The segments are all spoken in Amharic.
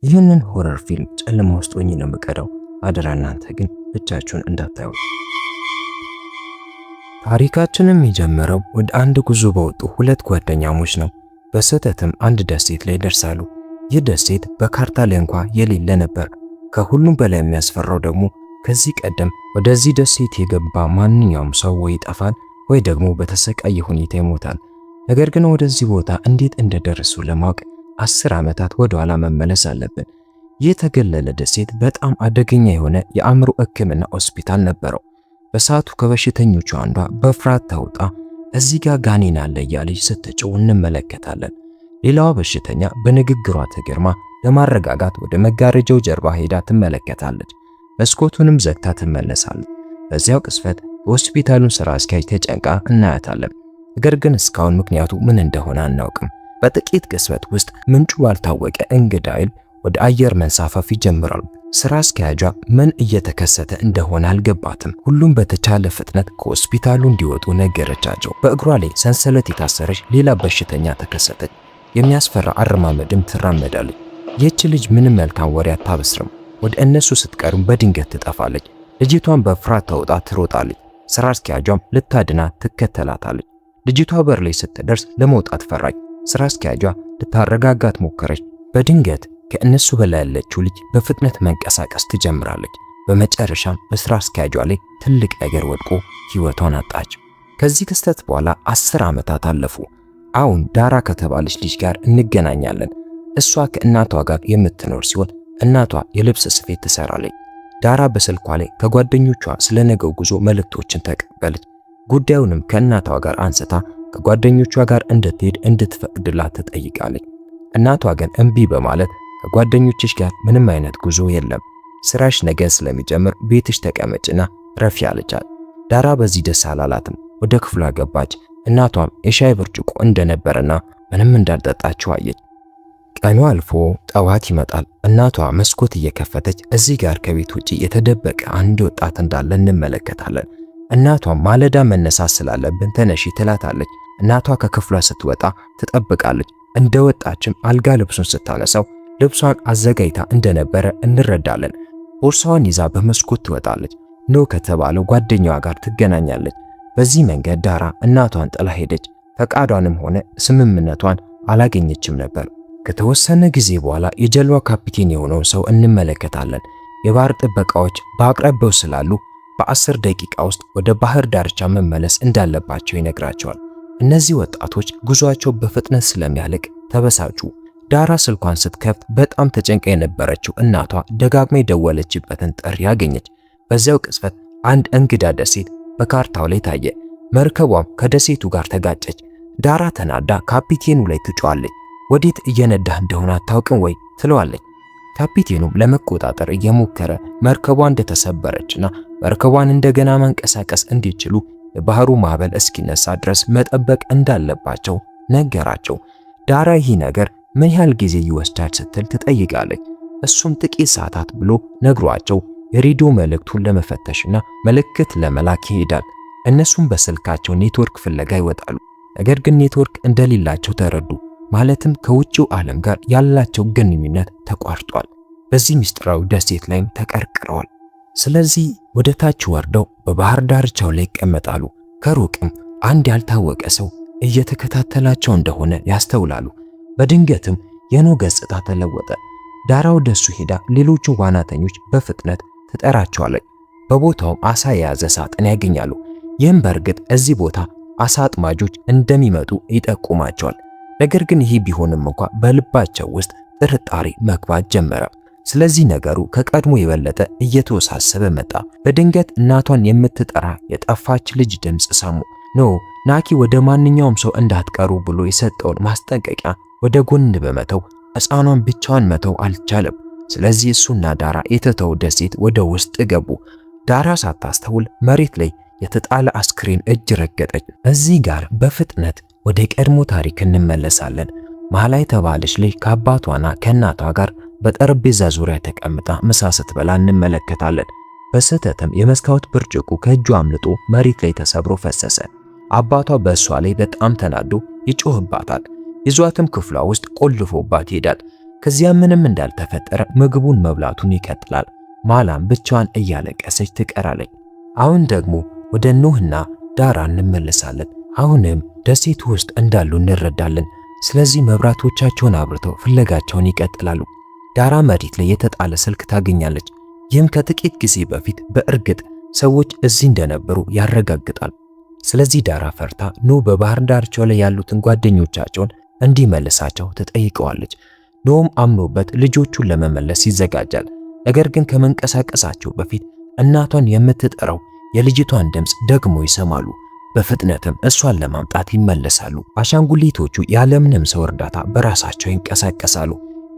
ይህንን ሆረር ፊልም ጨለማ ውስጥ ሆኜ ነው የምቀዳው። አደራ እናንተ ግን ብቻችሁን እንዳታዩ። ታሪካችንም የጀመረው ወደ አንድ ጉዞ በወጡ ሁለት ጓደኛሞች ነው። በስህተትም አንድ ደሴት ላይ ይደርሳሉ። ይህ ደሴት በካርታ ላይ እንኳ የሌለ ነበር። ከሁሉም በላይ የሚያስፈራው ደግሞ ከዚህ ቀደም ወደዚህ ደሴት የገባ ማንኛውም ሰው ወይ ይጠፋል ወይ ደግሞ በተሰቃየ ሁኔታ ይሞታል። ነገር ግን ወደዚህ ቦታ እንዴት እንደደረሱ ለማወቅ 10 ዓመታት ወደ ኋላ መመለስ አለብን። ይህ የተገለለ ደሴት በጣም አደገኛ የሆነ የአእምሮ ሕክምና ሆስፒታል ነበረው። በሰዓቱ ከበሽተኞቹ አንዷ በፍርሃት ተውጣ እዚህ ጋር ጋኔን አለ እያለች ስትጮህ እንመለከታለን። ሌላዋ በሽተኛ በንግግሯ ተገርማ ለማረጋጋት ወደ መጋረጃው ጀርባ ሄዳ ትመለከታለች። መስኮቱንም ዘግታ ትመለሳለች። በዚያው ቅስፈት በሆስፒታሉን ስራ አስኪያጅ ተጨንቃ እናያታለን። ነገር ግን እስካሁን ምክንያቱ ምን እንደሆነ አናውቅም። በጥቂት ቅስፈት ውስጥ ምንጩ ባልታወቀ እንግዳ ኃይል ወደ አየር መንሳፈፍ ይጀምራሉ። ስራ አስኪያጇ ምን እየተከሰተ እንደሆነ አልገባትም። ሁሉም በተቻለ ፍጥነት ከሆስፒታሉ እንዲወጡ ነገረቻቸው። በእግሯ ላይ ሰንሰለት የታሰረች ሌላ በሽተኛ ተከሰተች። የሚያስፈራ አረማመድም ትራመዳለች። ይህች ልጅ ምንም መልካም ወሬ አታበስርም። ወደ እነሱ ስትቀርም በድንገት ትጠፋለች። ልጅቷን በፍርሃት ተውጣ ትሮጣለች። ስራ አስኪያጇም ልታድናት ትከተላታለች። ልጅቷ በር ላይ ስትደርስ ለመውጣት ፈራች። ስራ አስኪያጇ ልታረጋጋት ሞከረች። በድንገት ከእነሱ በላይ ያለችው ልጅ በፍጥነት መንቀሳቀስ ትጀምራለች። በመጨረሻም በስራ አስኪያጇ ላይ ትልቅ ነገር ወድቆ ሕይወቷን አጣች። ከዚህ ክስተት በኋላ 10 ዓመታት አለፉ። አሁን ዳራ ከተባለች ልጅ ጋር እንገናኛለን። እሷ ከእናቷ ጋር የምትኖር ሲሆን እናቷ የልብስ ስፌት ትሰራለች። ዳራ በስልኳ ላይ ከጓደኞቿ ስለነገው ጉዞ መልእክቶችን ተቀበለች። ጉዳዩንም ከእናቷ ጋር አንስታ ከጓደኞቿ ጋር እንድትሄድ እንድትፈቅድላት ትጠይቃለች። እናቷ ግን እምቢ በማለት ከጓደኞችሽ ጋር ምንም አይነት ጉዞ የለም፣ ስራሽ ነገ ስለሚጀምር ቤትሽ ተቀመጭና ረፊ አለቻት። ዳራ በዚህ ደስ አላላትም። ወደ ክፍሏ ገባች። እናቷም የሻይ ብርጭቆ እንደነበረና ምንም እንዳልጠጣችው አየች። ቀኑ አልፎ ጠዋት ይመጣል። እናቷ መስኮት እየከፈተች እዚህ ጋር ከቤት ውጪ የተደበቀ አንድ ወጣት እንዳለ እንመለከታለን። እናቷም ማለዳ መነሳት ስላለብን ተነሺ ትላታለች። እናቷ ከክፍሏ ስትወጣ ትጠብቃለች። እንደወጣችም አልጋ ልብሱን ስታነሳው ልብሷን አዘጋጅታ እንደነበረ እንረዳለን። ቦርሳዋን ይዛ በመስኮት ትወጣለች። ኖ ከተባለው ጓደኛዋ ጋር ትገናኛለች። በዚህ መንገድ ዳራ እናቷን ጥላ ሄደች። ፈቃዷንም ሆነ ስምምነቷን አላገኘችም ነበር። ከተወሰነ ጊዜ በኋላ የጀልባ ካፒቴን የሆነውን ሰው እንመለከታለን። የባህር ጥበቃዎች በአቅራቢያው ስላሉ በ10 ደቂቃ ውስጥ ወደ ባህር ዳርቻ መመለስ እንዳለባቸው ይነግራቸዋል። እነዚህ ወጣቶች ጉዟቸው በፍጥነት ስለሚያልቅ ተበሳጩ። ዳራ ስልኳን ስትከፍት በጣም ተጨንቃ የነበረችው እናቷ ደጋግማ የደወለችበትን ጥሪ ያገኘች። በዚያው ቅጽበት አንድ እንግዳ ደሴት በካርታው ላይ ታየ። መርከቧም ከደሴቱ ጋር ተጋጨች። ዳራ ተናዳ ካፒቴኑ ላይ ትጮኻለች። ወዴት እየነዳህ እንደሆነ አታውቅም ወይ ትለዋለች። ካፒቴኑም ለመቆጣጠር እየሞከረ መርከቧ እንደተሰበረችና መርከቧን እንደገና መንቀሳቀስ እንዲችሉ የባህሩ ማዕበል እስኪነሳ ድረስ መጠበቅ እንዳለባቸው ነገራቸው። ዳራ ይህ ነገር ምን ያህል ጊዜ ይወስዳል ስትል ትጠይቃለች። እሱም ጥቂት ሰዓታት ብሎ ነግሯቸው የሬዲዮ መልእክቱን ለመፈተሽና ምልክት ለመላክ ይሄዳል። እነሱም በስልካቸው ኔትወርክ ፍለጋ ይወጣሉ። ነገር ግን ኔትወርክ እንደሌላቸው ተረዱ። ማለትም ከውጭው ዓለም ጋር ያላቸው ግንኙነት ተቋርጧል። በዚህ ምስጢራዊ ደሴት ላይም ተቀርቅረዋል። ስለዚህ ወደ ታች ወርደው በባህር ዳርቻው ላይ ይቀመጣሉ። ከሩቅም አንድ ያልታወቀ ሰው እየተከታተላቸው እንደሆነ ያስተውላሉ። በድንገትም የኖ ገጽታ ተለወጠ። ዳራ ወደሱ ሄዳ ሌሎቹ ዋናተኞች በፍጥነት ትጠራቸዋለች። በቦታውም አሳ የያዘ ሳጥን ያገኛሉ። ይህም በእርግጥ እዚህ ቦታ አሳ አጥማጆች እንደሚመጡ ይጠቁማቸዋል። ነገር ግን ይህ ቢሆንም እንኳ በልባቸው ውስጥ ጥርጣሬ መግባት ጀመረ። ስለዚህ ነገሩ ከቀድሞ የበለጠ እየተወሳሰበ መጣ። በድንገት እናቷን የምትጠራ የጠፋች ልጅ ድምፅ ሰሙ። ኖ ናኪ ወደ ማንኛውም ሰው እንዳትቀሩ ብሎ የሰጠውን ማስጠንቀቂያ ወደ ጎን በመተው ሕፃኗን ብቻዋን መተው አልቻለም። ስለዚህ እሱና ዳራ የተተው ደሴት ወደ ውስጥ ገቡ። ዳራ ሳታስተውል መሬት ላይ የተጣለ አስክሬን እጅ ረገጠች። እዚህ ጋር በፍጥነት ወደ ቀድሞ ታሪክ እንመለሳለን። መሃላ የተባለች ልጅ ከአባቷና ከእናቷ ጋር በጠረጴዛ ዙሪያ ተቀምጣ ምሳ ስትበላ እንመለከታለን። በስህተትም የመስታወት ብርጭቆ ከእጇ አምልጦ መሬት ላይ ተሰብሮ ፈሰሰ። አባቷ በእሷ ላይ በጣም ተናዶ ይጮህባታል። ይዟትም ክፍሏ ውስጥ ቆልፎባት ይሄዳል። ከዚያ ምንም እንዳልተፈጠረ ምግቡን መብላቱን ይቀጥላል። ማላም ብቻዋን እያለቀሰች ትቀራለች። አሁን ደግሞ ወደ ኖህና ዳራ እንመለሳለን። አሁንም ደሴቱ ውስጥ እንዳሉ እንረዳለን። ስለዚህ መብራቶቻቸውን አብርተው ፍለጋቸውን ይቀጥላሉ። ዳራ መሬት ላይ የተጣለ ስልክ ታገኛለች። ይህም ከጥቂት ጊዜ በፊት በእርግጥ ሰዎች እዚህ እንደነበሩ ያረጋግጣል። ስለዚህ ዳራ ፈርታ ኖህ በባህር ዳርቻው ላይ ያሉትን ጓደኞቻቸውን እንዲመልሳቸው ትጠይቀዋለች። ኖህም አምኖበት ልጆቹን ለመመለስ ይዘጋጃል። ነገር ግን ከመንቀሳቀሳቸው በፊት እናቷን የምትጠራው የልጅቷን ድምፅ ደግሞ ይሰማሉ። በፍጥነትም እሷን ለማምጣት ይመለሳሉ። አሻንጉሊቶቹ ያለምንም ሰው እርዳታ በራሳቸው ይንቀሳቀሳሉ።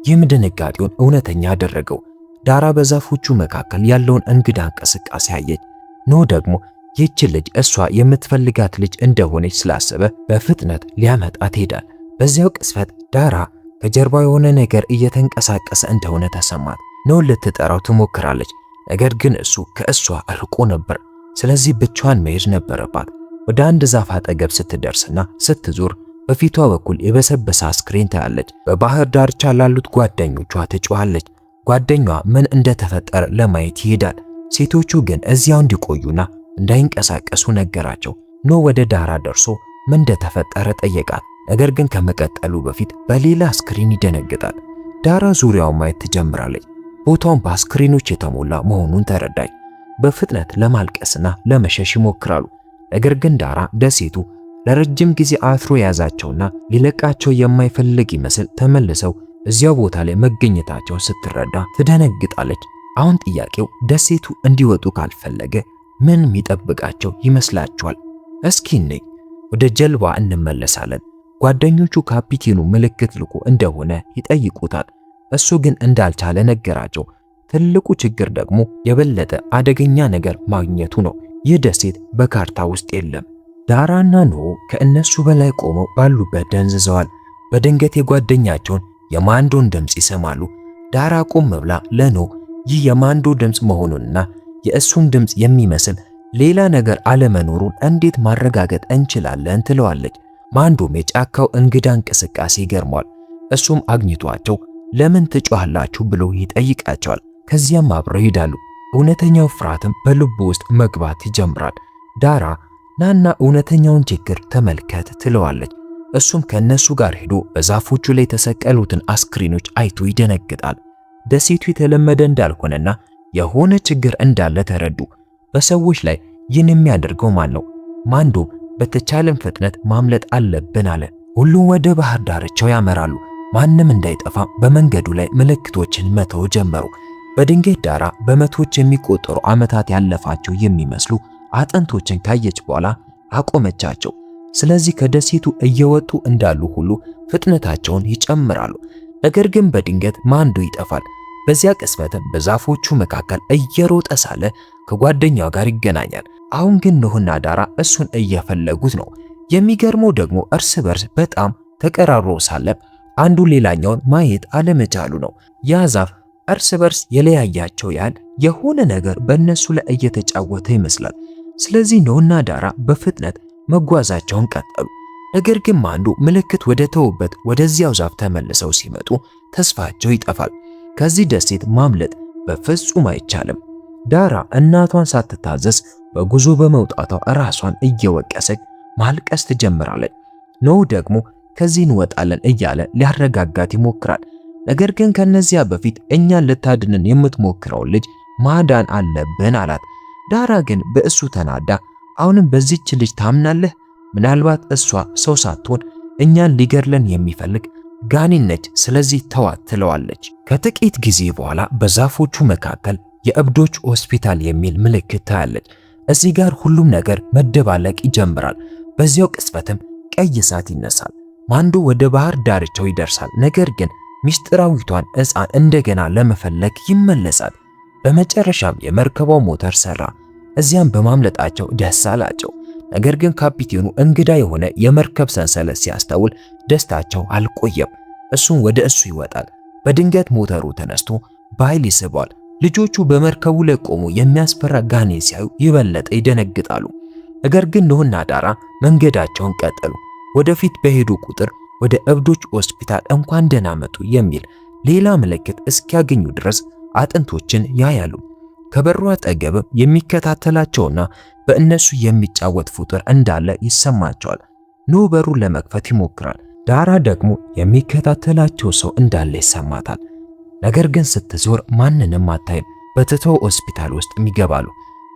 ይህም ድንጋጤውን እውነተኛ አደረገው። ዳራ በዛፎቹ መካከል ያለውን እንግዳ እንቅስቃሴ አየች። ኖህ ደግሞ ይህች ልጅ እሷ የምትፈልጋት ልጅ እንደሆነች ስላሰበ በፍጥነት ሊያመጣት ሄዳል። በዚያው ቅስፈት ዳራ ከጀርባ የሆነ ነገር እየተንቀሳቀሰ እንደሆነ ተሰማት። ኖህ ልትጠራው ትሞክራለች፣ ነገር ግን እሱ ከእሷ እርቆ ነበር። ስለዚህ ብቻዋን መሄድ ነበረባት። ወደ አንድ ዛፍ አጠገብ ስትደርስና ስትዞር በፊቷ በኩል የበሰበሰ አስክሬን ታያለች። በባህር ዳርቻ ላሉት ጓደኞቿ ትጮኻለች። ጓደኛዋ ምን እንደተፈጠረ ለማየት ይሄዳል። ሴቶቹ ግን እዚያው እንዲቆዩና እንዳይንቀሳቀሱ ነገራቸው። ኖህ ወደ ዳራ ደርሶ ምን እንደተፈጠረ ጠየቃት። ነገር ግን ከመቀጠሉ በፊት በሌላ አስክሬን ይደነግጣል። ዳራ ዙሪያውን ማየት ትጀምራለች። ቦታውን በአስክሬኖች የተሞላ መሆኑን ተረዳች። በፍጥነት ለማልቀስና ለመሸሽ ይሞክራሉ። ነገር ግን ዳራ ደሴቱ ለረጅም ጊዜ አስሮ የያዛቸውና ሊለቃቸው የማይፈልግ ይመስል ተመልሰው እዚያው ቦታ ላይ መገኘታቸውን ስትረዳ ትደነግጣለች። አሁን ጥያቄው ደሴቱ እንዲወጡ ካልፈለገ ምን የሚጠብቃቸው ይመስላችኋል? እስኪ እንይ። ወደ ጀልባ እንመለሳለን። ጓደኞቹ ካፒቴኑ ምልክት ልኮ እንደሆነ ይጠይቁታል። እሱ ግን እንዳልቻለ ነገራቸው። ትልቁ ችግር ደግሞ የበለጠ አደገኛ ነገር ማግኘቱ ነው። ይህ ደሴት በካርታ ውስጥ የለም። ዳራና ኖህ ከእነሱ በላይ ቆመው ባሉበት ደንዝዘዋል። በድንገት የጓደኛቸውን የማንዶን ድምፅ ይሰማሉ። ዳራ ቆም ብላ ለኖህ ይህ የማንዶ ድምፅ መሆኑንና የእሱን ድምፅ የሚመስል ሌላ ነገር አለመኖሩን እንዴት ማረጋገጥ እንችላለን ትለዋለች። ማንዶም የጫካው እንግዳ እንቅስቃሴ ይገርሟል። እሱም አግኝቷቸው ለምን ትጮኻላችሁ ብሎ ይጠይቃቸዋል። ከዚያም አብረው ይሄዳሉ። እውነተኛው ፍርሃትም በልቡ ውስጥ መግባት ይጀምራል። ዳራ ናና እውነተኛውን ችግር ተመልከት ትለዋለች። እሱም ከነሱ ጋር ሄዶ በዛፎቹ ላይ የተሰቀሉትን አስክሬኖች አይቶ ይደነግጣል። ደሴቱ የተለመደ እንዳልሆነና የሆነ ችግር እንዳለ ተረዱ። በሰዎች ላይ ይህን የሚያደርገው ማን ነው? ማንዶ በተቻለን ፍጥነት ማምለጥ አለብን አለ። ሁሉም ወደ ባህር ዳርቻው ያመራሉ። ማንም እንዳይጠፋ በመንገዱ ላይ ምልክቶችን መተው ጀመሩ። በድንገት ዳራ በመቶዎች የሚቆጠሩ ዓመታት ያለፋቸው የሚመስሉ አጥንቶችን ካየች በኋላ አቆመቻቸው። ስለዚህ ከደሴቱ እየወጡ እንዳሉ ሁሉ ፍጥነታቸውን ይጨምራሉ። ነገር ግን በድንገት ማንዶ ይጠፋል። በዚያ ቅጽበትም በዛፎቹ መካከል እየሮጠ ሳለ ከጓደኛው ጋር ይገናኛል። አሁን ግን ኖህና ዳራ እሱን እየፈለጉት ነው። የሚገርመው ደግሞ እርስ በርስ በጣም ተቀራርቦ ሳለ አንዱ ሌላኛውን ማየት አለመቻሉ ነው። ያ ዛፍ እርስ በርስ የለያያቸው ያህል የሆነ ነገር በእነሱ ላይ እየተጫወተ ይመስላል። ስለዚህ ኖህና ዳራ በፍጥነት መጓዛቸውን ቀጠሉ። ነገር ግን ማንዶ ምልክት ወደ ተውበት ወደዚያው ዛፍ ተመልሰው ሲመጡ ተስፋቸው ይጠፋል። ከዚህ ደሴት ማምለጥ በፍጹም አይቻልም። ዳራ እናቷን ሳትታዘዝ በጉዞ በመውጣቷ ራሷን እየወቀሰች ማልቀስ ትጀምራለች። ኖህ ደግሞ ከዚህ እንወጣለን እያለ ሊያረጋጋት ይሞክራል። ነገር ግን ከነዚያ በፊት እኛን ልታድንን የምትሞክረውን ልጅ ማዳን አለብን አላት። ዳራ ግን በእሱ ተናዳ አሁንም በዚች ልጅ ታምናለህ? ምናልባት እሷ ሰው ሳትሆን እኛን ሊገድለን የሚፈልግ ጋኔን ነች፣ ስለዚህ ተዋት ትለዋለች። ከጥቂት ጊዜ በኋላ በዛፎቹ መካከል የእብዶች ሆስፒታል የሚል ምልክት ታያለች። እዚህ ጋር ሁሉም ነገር መደባለቅ ይጀምራል። በዚያው ቅጽበትም ቀይ እሳት ይነሳል። ማንዶ ወደ ባህር ዳርቻው ይደርሳል። ነገር ግን ሚስጥራዊቷን ሕፃን እንደገና ለመፈለግ ይመለሳል። በመጨረሻም የመርከቧ ሞተር ሰራ። እዚያም በማምለጣቸው ደስ አላቸው። ነገር ግን ካፒቴኑ እንግዳ የሆነ የመርከብ ሰንሰለት ሲያስተውል ደስታቸው አልቆየም። እሱም ወደ እሱ ይወጣል። በድንገት ሞተሩ ተነስቶ በኃይል ይስበዋል። ልጆቹ በመርከቡ ላይ ቆሙ የሚያስፈራ ጋኔን ሲያዩ የበለጠ ይደነግጣሉ። ነገር ግን ኖህና ዳራ መንገዳቸውን ቀጠሉ። ወደፊት በሄዱ ቁጥር ወደ እብዶች ሆስፒታል እንኳን ደህና መጡ የሚል ሌላ ምልክት እስኪያገኙ ድረስ አጥንቶችን ያያሉ። ከበሩ አጠገብም የሚከታተላቸውና በእነሱ የሚጫወት ፍጡር እንዳለ ይሰማቸዋል። ኖህ በሩን ለመክፈት ይሞክራል። ዳራ ደግሞ የሚከታተላቸው ሰው እንዳለ ይሰማታል። ነገር ግን ስትዞር ማንንም አታይም። በትተው ሆስፒታል ውስጥ ይገባሉ።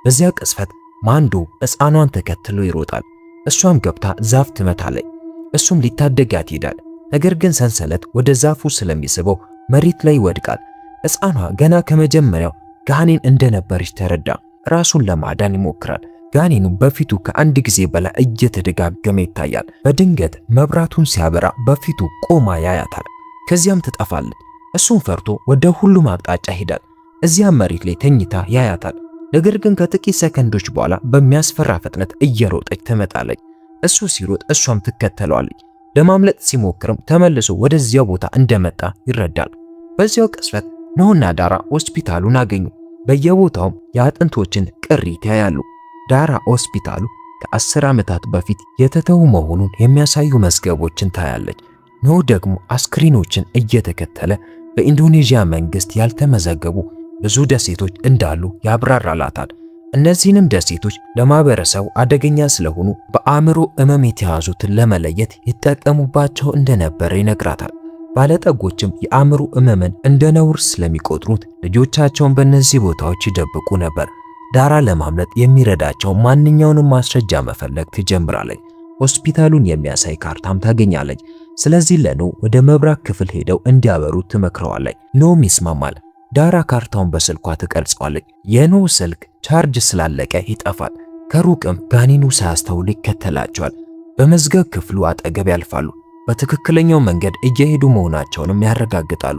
በዚያ ቅጽበት ማንዶ ሕፃኗን ተከትሎ ይሮጣል። እሷም ገብታ ዛፍ ትመታለች። እሱም ሊታደጋት ይሄዳል። ነገር ግን ሰንሰለት ወደ ዛፉ ስለሚስበው መሬት ላይ ይወድቃል። ሕፃኗ ገና ከመጀመሪያው ጋኔን እንደነበረች ተረዳ። ራሱን ለማዳን ይሞክራል። ጋኔኑ በፊቱ ከአንድ ጊዜ በላይ እየተደጋገመ ይታያል። በድንገት መብራቱን ሲያበራ በፊቱ ቆማ ያያታል። ከዚያም ትጠፋለች። እሱን ፈርቶ ወደ ሁሉም አቅጣጫ ይሄዳል። እዚያም መሬት ላይ ተኝታ ያያታል። ነገር ግን ከጥቂት ሰከንዶች በኋላ በሚያስፈራ ፍጥነት እየሮጠች ትመጣለች። እሱ ሲሮጥ እሷም ትከተለዋለች። ለማምለጥ ሲሞክርም ተመልሶ ወደዚያው ቦታ እንደመጣ ይረዳል። በዚያው ቅጽበት ኖህና ዳራ ሆስፒታሉን አገኙ። በየቦታውም የአጥንቶችን ቅሪት ያያሉ። ዳራ ሆስፒታሉ ከ10 ዓመታት በፊት የተተው መሆኑን የሚያሳዩ መዝገቦችን ታያለች። ኖህ ደግሞ አስክሬኖችን እየተከተለ በኢንዶኔዥያ መንግስት ያልተመዘገቡ ብዙ ደሴቶች እንዳሉ ያብራራላታል። እነዚህንም ደሴቶች ለማህበረሰቡ አደገኛ ስለሆኑ በአእምሮ ሕመም የተያዙትን ለመለየት ይጠቀሙባቸው እንደነበረ ይነግራታል። ባለጠጎችም የአእምሮ ሕመምን እንደ ነውር ስለሚቆጥሩት ልጆቻቸውን በእነዚህ ቦታዎች ይደብቁ ነበር። ዳራ ለማምለጥ የሚረዳቸው ማንኛውንም ማስረጃ መፈለግ ትጀምራለች። ሆስፒታሉን የሚያሳይ ካርታም ታገኛለች። ስለዚህ ለኖህ ወደ መብራት ክፍል ሄደው እንዲያበሩ ትመክረዋለች። ኖህም ይስማማል። ዳራ ካርታውን በስልኳ ትቀርጸዋለች። የኖህ ስልክ ቻርጅ ስላለቀ ይጠፋል። ከሩቅም ጋኔኑ ሳያስተውል ይከተላቸዋል። በመዝገብ ክፍሉ አጠገብ ያልፋሉ። በትክክለኛው መንገድ እየሄዱ መሆናቸውንም ያረጋግጣሉ።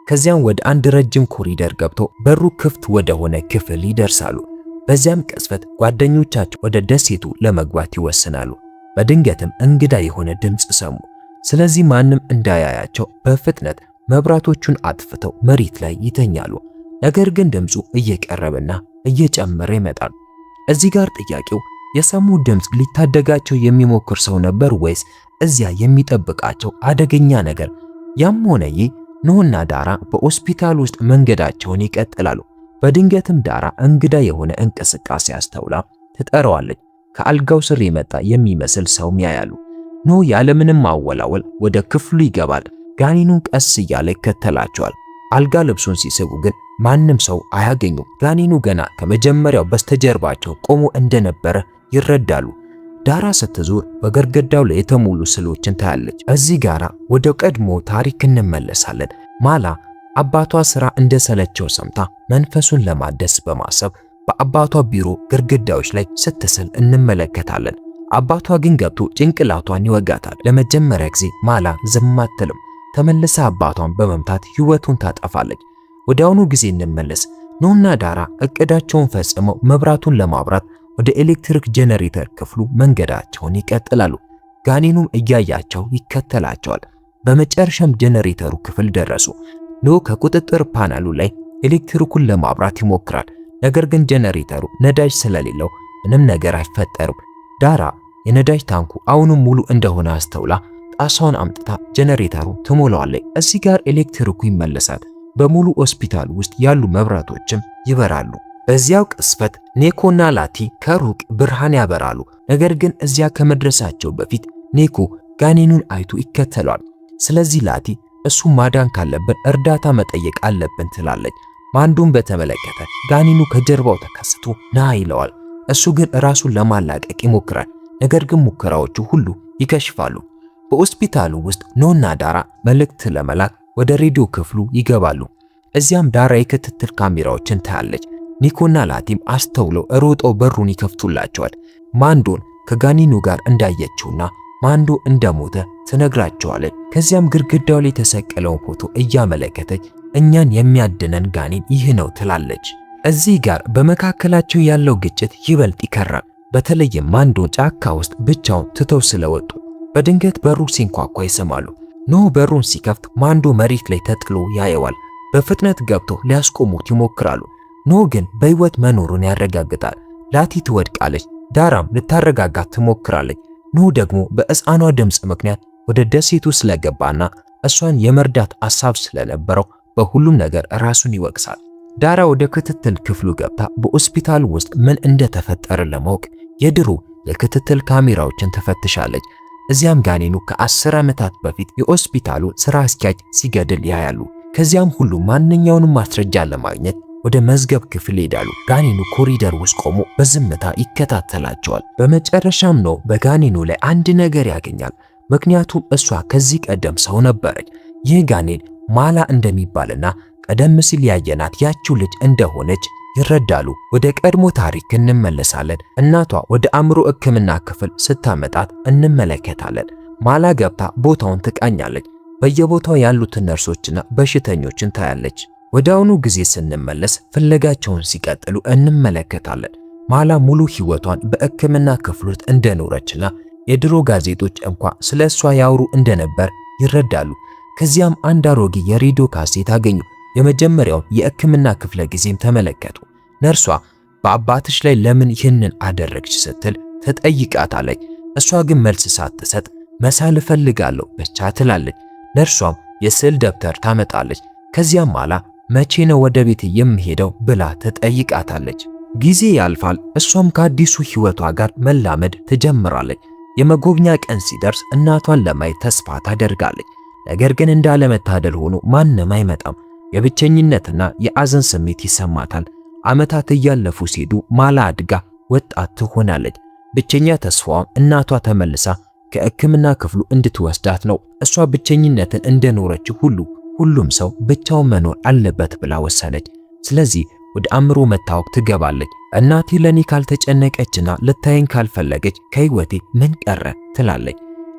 ከዚያም ወደ አንድ ረጅም ኮሪደር ገብተው በሩ ክፍት ወደ ሆነ ክፍል ይደርሳሉ። በዚያም ቅጽበት ጓደኞቻቸው ወደ ደሴቱ ለመግባት ይወስናሉ። በድንገትም እንግዳ የሆነ ድምፅ ሰሙ። ስለዚህ ማንም እንዳያያቸው በፍጥነት መብራቶቹን አጥፍተው መሬት ላይ ይተኛሉ። ነገር ግን ድምፁ እየቀረበና እየጨመረ ይመጣል። እዚህ ጋር ጥያቄው የሰሙት ድምፅ ሊታደጋቸው የሚሞክር ሰው ነበር ወይስ እዚያ የሚጠብቃቸው አደገኛ ነገር? ያም ሆነ ይህ ኖህና ዳራ በሆስፒታል ውስጥ መንገዳቸውን ይቀጥላሉ። በድንገትም ዳራ እንግዳ የሆነ እንቅስቃሴ አስተውላ ትጠራዋለች። ከአልጋው ስር የመጣ የሚመስል ሰውም ያያሉ። ኖህ ያለምንም ማወላወል ወደ ክፍሉ ይገባል። ጋኔኑ ቀስ እያለ ይከተላቸዋል። አልጋ ልብሱን ሲስቡ ግን ማንም ሰው አያገኙም። ጋኔኑ ገና ከመጀመሪያው በስተጀርባቸው ቆሞ እንደነበረ ይረዳሉ። ዳራ ስትዞር በግድግዳው ላይ የተሞሉ ስዕሎችን ታያለች። እዚህ ጋራ ወደ ቀድሞ ታሪክ እንመለሳለን። ማላ አባቷ ስራ እንደሰለቸው ሰምታ መንፈሱን ለማደስ በማሰብ በአባቷ ቢሮ ግድግዳዎች ላይ ስትስል እንመለከታለን። አባቷ ግን ገብቶ ጭንቅላቷን ይወጋታል። ለመጀመሪያ ጊዜ ማላ ዝም አትልም። ተመልሳ አባቷን በመምታት ህይወቱን ታጠፋለች። ወዲያውኑ ጊዜ እንመለስ። ኖህና ዳራ እቅዳቸውን ፈጽመው መብራቱን ለማብራት ወደ ኤሌክትሪክ ጄኔሬተር ክፍሉ መንገዳቸውን ይቀጥላሉ። ጋኔኑም እያያቸው ይከተላቸዋል። በመጨረሻም ጄኔሬተሩ ክፍል ደረሱ። ኖህ ከቁጥጥር ፓናሉ ላይ ኤሌክትሪኩን ለማብራት ይሞክራል። ነገር ግን ጄኔሬተሩ ነዳጅ ስለሌለው ምንም ነገር አይፈጠርም። ዳራ የነዳጅ ታንኩ አሁንም ሙሉ እንደሆነ አስተውላ ጣሳውን አምጥታ ጄኔሬተሩ ትሞላዋለች። እዚህ ጋር ኤሌክትሪኩ ይመለሳል። በሙሉ ሆስፒታል ውስጥ ያሉ መብራቶችም ይበራሉ። በዚያው ቅስፈት ኔኮና ላቲ ከሩቅ ብርሃን ያበራሉ። ነገር ግን እዚያ ከመድረሳቸው በፊት ኔኮ ጋኔኑን አይቶ ይከተሏል። ስለዚህ ላቲ እሱ ማዳን ካለብን እርዳታ መጠየቅ አለብን ትላለች። ማንዱን በተመለከተ ጋኔኑ ከጀርባው ተከስቶ ና ይለዋል። እሱ ግን ራሱን ለማላቀቅ ይሞክራል። ነገር ግን ሙከራዎቹ ሁሉ ይከሽፋሉ። በሆስፒታሉ ውስጥ ኖህና ዳራ መልእክት ለመላክ ወደ ሬዲዮ ክፍሉ ይገባሉ። እዚያም ዳራ የክትትል ካሜራዎችን ታያለች። ኒኮና ላቲም አስተውለው ሮጠው በሩን ይከፍቱላቸዋል። ማንዶን ከጋኔኑ ጋር እንዳየችውና ማንዶ እንደሞተ ትነግራቸዋለች። ከዚያም ግድግዳው ላይ የተሰቀለውን ፎቶ እያመለከተች እኛን የሚያድነን ጋኔን ይህ ነው ትላለች። እዚህ ጋር በመካከላቸው ያለው ግጭት ይበልጥ ይከራል። በተለይም ማንዶ ጫካ ውስጥ ብቻውን ትተው ስለወጡ በድንገት በሩ ሲንኳኳ ይሰማሉ። ኖህ በሩን ሲከፍት ማንዶ መሬት ላይ ተጥሎ ያየዋል። በፍጥነት ገብቶ ሊያስቆሙት ይሞክራሉ። ኖህ ግን በህይወት መኖሩን ያረጋግጣል። ላቲ ትወድቃለች። ዳራም ልታረጋጋት ትሞክራለች። ኖህ ደግሞ በሕፃኗ ድምፅ ምክንያት ወደ ደሴቱ ስለገባና እሷን የመርዳት ሐሳብ ስለነበረው በሁሉም ነገር ራሱን ይወቅሳል። ዳራ ወደ ክትትል ክፍሉ ገብታ በሆስፒታሉ ውስጥ ምን እንደተፈጠረ ለማወቅ የድሮ የክትትል ካሜራዎችን ተፈትሻለች። እዚያም ጋኔኑ ከ10 ዓመታት በፊት የሆስፒታሉ ስራ አስኪያጅ ሲገድል ያያሉ። ከዚያም ሁሉ ማንኛውንም ማስረጃ ለማግኘት ወደ መዝገብ ክፍል ይሄዳሉ። ጋኔኑ ኮሪደር ውስጥ ቆሞ በዝምታ ይከታተላቸዋል። በመጨረሻም ነው በጋኔኑ ላይ አንድ ነገር ያገኛል። ምክንያቱም እሷ ከዚህ ቀደም ሰው ነበረች። ይህ ጋኔን ማላ እንደሚባልና ቀደም ሲል ያየናት ያቺው ልጅ እንደሆነች ይረዳሉ። ወደ ቀድሞ ታሪክ እንመለሳለን። እናቷ ወደ አእምሮ ሕክምና ክፍል ስታመጣት እንመለከታለን። ማላ ገብታ ቦታውን ትቃኛለች። በየቦታው ያሉትን ነርሶችና በሽተኞችን ታያለች። ወደ አሁኑ ጊዜ ስንመለስ ፍለጋቸውን ሲቀጥሉ እንመለከታለን። ማላ ሙሉ ሕይወቷን በሕክምና ክፍል ውስጥ እንደኖረችና የድሮ ጋዜጦች እንኳ ስለ እሷ ያወሩ እንደነበር ይረዳሉ። ከዚያም አንድ አሮጌ የሬዲዮ ካሴት አገኙ። የመጀመሪያውን የሕክምና ክፍለ ጊዜም ተመለከቱ። ነርሷ በአባትሽ ላይ ለምን ይህንን አደረግች ስትል ተጠይቃታለች። እሷ ግን መልስ ሳትሰጥ መሳል እፈልጋለሁ ብቻ ትላለች። ነርሷም የስዕል ደብተር ታመጣለች። ከዚያም ማላ መቼ ነው ወደ ቤት የምሄደው ብላ ተጠይቃታለች። ጊዜ ያልፋል። እሷም ከአዲሱ ሕይወቷ ጋር መላመድ ትጀምራለች። የመጎብኛ ቀን ሲደርስ እናቷን ለማየት ተስፋ ታደርጋለች። ነገር ግን እንዳለመታደል ሆኖ ማንም አይመጣም። የብቸኝነትና የአዘን ስሜት ይሰማታል። ዓመታት እያለፉ ሲሄዱ ማላ አድጋ ወጣት ትሆናለች። ብቸኛ ተስፋዋም እናቷ ተመልሳ ከሕክምና ክፍሉ እንድትወስዳት ነው። እሷ ብቸኝነትን እንደኖረች ሁሉም ሰው ብቻውን መኖር አለበት ብላ ወሰነች። ስለዚህ ወደ አእምሮ መታወክ ትገባለች። እናቴ ለኔ ካልተጨነቀችና ልታየኝ ካልፈለገች ከህይወቴ ምን ቀረ ትላለች።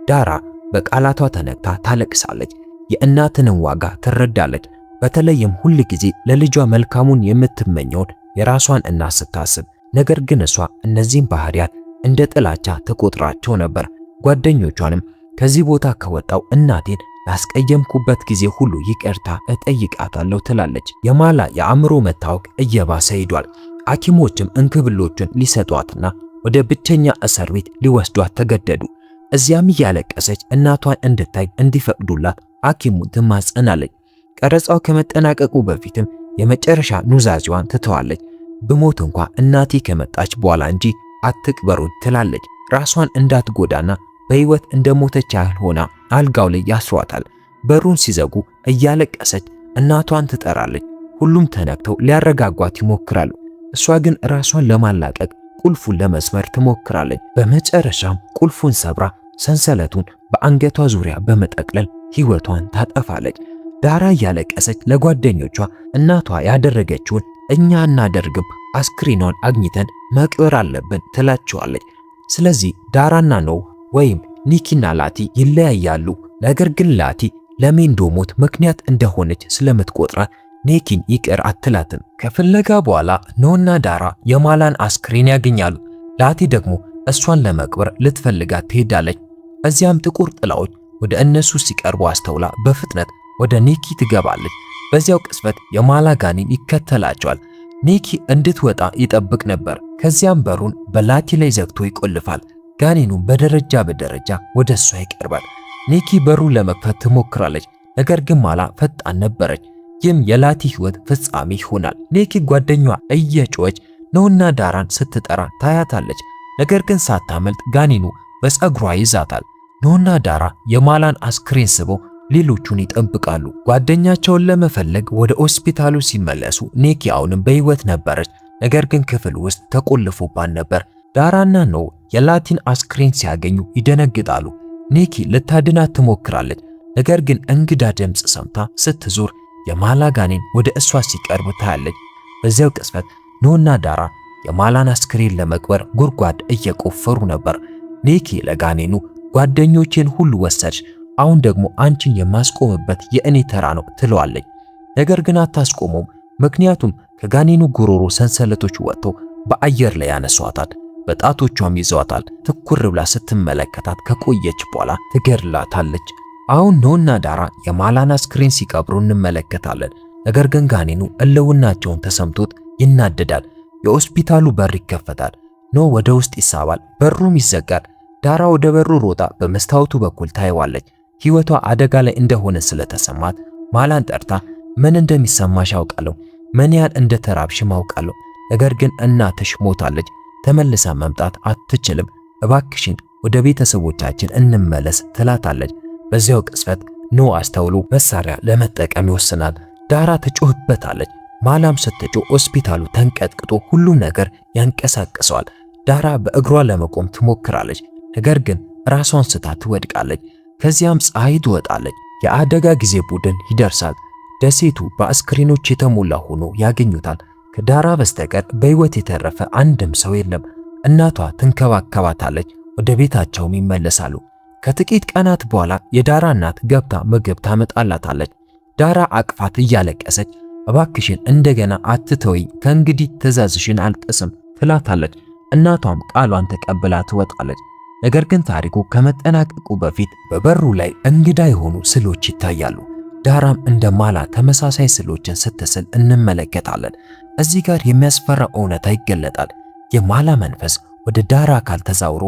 ዳራ በቃላቷ ተነክታ ታለቅሳለች። የእናትንን ዋጋ ትረዳለች። በተለይም ሁል ጊዜ ለልጇ መልካሙን የምትመኘውን የራሷን እናት ስታስብ። ነገር ግን እሷ እነዚህን ባህሪያት እንደ ጥላቻ ተቆጥራቸው ነበር። ጓደኞቿንም ከዚህ ቦታ ከወጣው እናቴን ያስቀየምኩበት ጊዜ ሁሉ ይቅርታ እጠይቃታለሁ ትላለች። የማላ የአእምሮ መታወክ እየባሰ ሄዷል። ሐኪሞችም እንክብሎችን ሊሰጧትና ወደ ብቸኛ እስር ቤት ሊወስዷት ተገደዱ። እዚያም እያለቀሰች እናቷን እንድታይ እንዲፈቅዱላት ሐኪሙን ትማጸናለች። ቀረጻው ከመጠናቀቁ በፊትም የመጨረሻ ኑዛዜዋን ትተዋለች። ብሞት እንኳ እናቴ ከመጣች በኋላ እንጂ አትቅበሩኝ ትላለች። ራሷን እንዳትጎዳና በህይወት እንደሞተች ያህል ሆና አልጋው ላይ ያስሯታል። በሩን ሲዘጉ እያለቀሰች እናቷን ትጠራለች። ሁሉም ተነክተው ሊያረጋጓት ይሞክራሉ። እሷ ግን ራሷን ለማላቀቅ ቁልፉን ለመስበር ትሞክራለች። በመጨረሻም ቁልፉን ሰብራ ሰንሰለቱን በአንገቷ ዙሪያ በመጠቅለል ህይወቷን ታጠፋለች። ዳራ እያለቀሰች ለጓደኞቿ እናቷ ያደረገችውን እኛ እናደርግም፣ አስክሬኗን አግኝተን መቅበር አለብን ትላቸዋለች። ስለዚህ ዳራና ኖህ ወይም ኒኪና ላቲ ይለያያሉ። ነገር ግን ላቲ ለሜንዶ ሞት ምክንያት እንደሆነች ስለምትቆጥራት ኒኪን ይቅር አትላትም። ከፍለጋ በኋላ ኖህና ዳራ የማላን አስክሬን ያገኛሉ። ላቲ ደግሞ እሷን ለመቅበር ልትፈልጋት ትሄዳለች። እዚያም ጥቁር ጥላዎች ወደ እነሱ ሲቀርቡ አስተውላ በፍጥነት ወደ ኒኪ ትገባለች። በዚያው ቅጽበት የማላ ጋኔን ይከተላቸዋል። ኒኪ እንድትወጣ ይጠብቅ ነበር። ከዚያም በሩን በላቲ ላይ ዘግቶ ይቆልፋል። ጋኔኑ በደረጃ በደረጃ ወደ እሷ ይቀርባል። ኒኪ በሩን ለመክፈት ትሞክራለች። ነገር ግን ማላ ፈጣን ነበረች። ይህም የላቲ ህይወት ፍጻሜ ይሆናል። ኒኪ ጓደኛዋ እየጮኸች ኖህና ዳራን ስትጠራ ታያታለች። ነገር ግን ሳታመልጥ ጋኔኑ በፀጉሯ ይዛታል። ኖህና ዳራ የማላን አስክሬን ስበው ሌሎቹን ይጠብቃሉ። ጓደኛቸውን ለመፈለግ ወደ ሆስፒታሉ ሲመለሱ ኒኪ አሁንም በህይወት ነበረች። ነገር ግን ክፍል ውስጥ ተቆልፎባት ነበር። ዳራና ኖህ የላቲን አስክሬን ሲያገኙ ይደነግጣሉ። ኒኪ ልታድናት ትሞክራለች። ነገር ግን እንግዳ ድምፅ ሰምታ ስትዞር የማላ ጋኔን ወደ እሷ ሲቀርብ ታያለች። በዚያው ቅጽበት ኖህና ዳራ የማላን አስክሬን ለመቅበር ጉድጓድ እየቆፈሩ ነበር። ኒኪ ለጋኔኑ ጓደኞቼን ሁሉ ወሰድሽ፣ አሁን ደግሞ አንቺን የማስቆምበት የእኔ ተራ ነው ትለዋለች። ነገር ግን አታስቆመውም። ምክንያቱም ከጋኔኑ ጉሮሮ ሰንሰለቶች ወጥተው በአየር ላይ ያነሷታል። በጣቶቿም ይዘዋታል። ትኩር ብላ ስትመለከታት ከቆየች በኋላ ትገድላታለች። አሁን ኖህና ዳራ የማላን አስክሬን ሲቀብሩ እንመለከታለን። ነገር ግን ጋኔኑ እልውናቸውን ተሰምቶት ይናደዳል። የሆስፒታሉ በር ይከፈታል። ኖህ ወደ ውስጥ ይሳባል። በሩም ይዘጋል። ዳራ ወደ በሩ ሮጣ በመስታወቱ በኩል ታየዋለች። ህይወቷ አደጋ ላይ እንደሆነ ስለተሰማት ማላን ጠርታ ምን እንደሚሰማሽ አውቃለሁ፣ ምን ያህል እንደተራብሽም አውቃለሁ። ነገር ግን እናትሽ ሞታለች፣ ተመልሳ መምጣት አትችልም። እባክሽን ወደ ቤተሰቦቻችን እንመለስ ትላታለች። በዚያው ቅጽበት ኖ አስተውሎ መሳሪያ ለመጠቀም ይወስናል። ዳራ ትጮህበታለች። ማላም ስትጮህ ሆስፒታሉ ተንቀጥቅጦ ሁሉም ነገር ያንቀሳቅሰዋል። ዳራ በእግሯ ለመቆም ትሞክራለች፣ ነገር ግን ራሷን ስታ ትወድቃለች። ከዚያም ፀሐይ ትወጣለች። የአደጋ ጊዜ ቡድን ይደርሳል። ደሴቱ በአስክሬኖች የተሞላ ሆኖ ያገኙታል። ከዳራ በስተቀር በሕይወት የተረፈ አንድም ሰው የለም። እናቷ ትንከባከባታለች። ወደ ቤታቸውም ይመለሳሉ። ከጥቂት ቀናት በኋላ የዳራ እናት ገብታ ምግብ ታመጣላታለች። ዳራ አቅፋት እያለቀሰች እባክሽን እንደገና አትተወኝ፣ ከእንግዲህ ትዕዛዝሽን አልጥስም ትላታለች። እናቷም ቃሏን ተቀብላ ትወጣለች። ነገር ግን ታሪኩ ከመጠናቀቁ በፊት በበሩ ላይ እንግዳ የሆኑ ስዕሎች ይታያሉ። ዳራም እንደ ማላ ተመሳሳይ ስዕሎችን ስትስል እንመለከታለን። እዚህ ጋር የሚያስፈራ እውነታ ይገለጣል። የማላ መንፈስ ወደ ዳራ አካል ተዛውሮ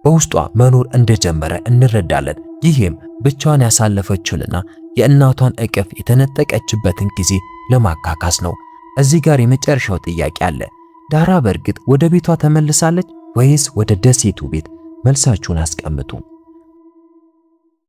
በውስጧ መኖር እንደጀመረ እንረዳለን። ይህም ብቻዋን ያሳለፈችውንና የእናቷን እቅፍ የተነጠቀችበትን ጊዜ ለማካካስ ነው። እዚህ ጋር የመጨረሻው ጥያቄ አለ። ዳራ በእርግጥ ወደ ቤቷ ተመልሳለች ወይስ ወደ ደሴቱ ቤት? መልሳችሁን አስቀምጡ።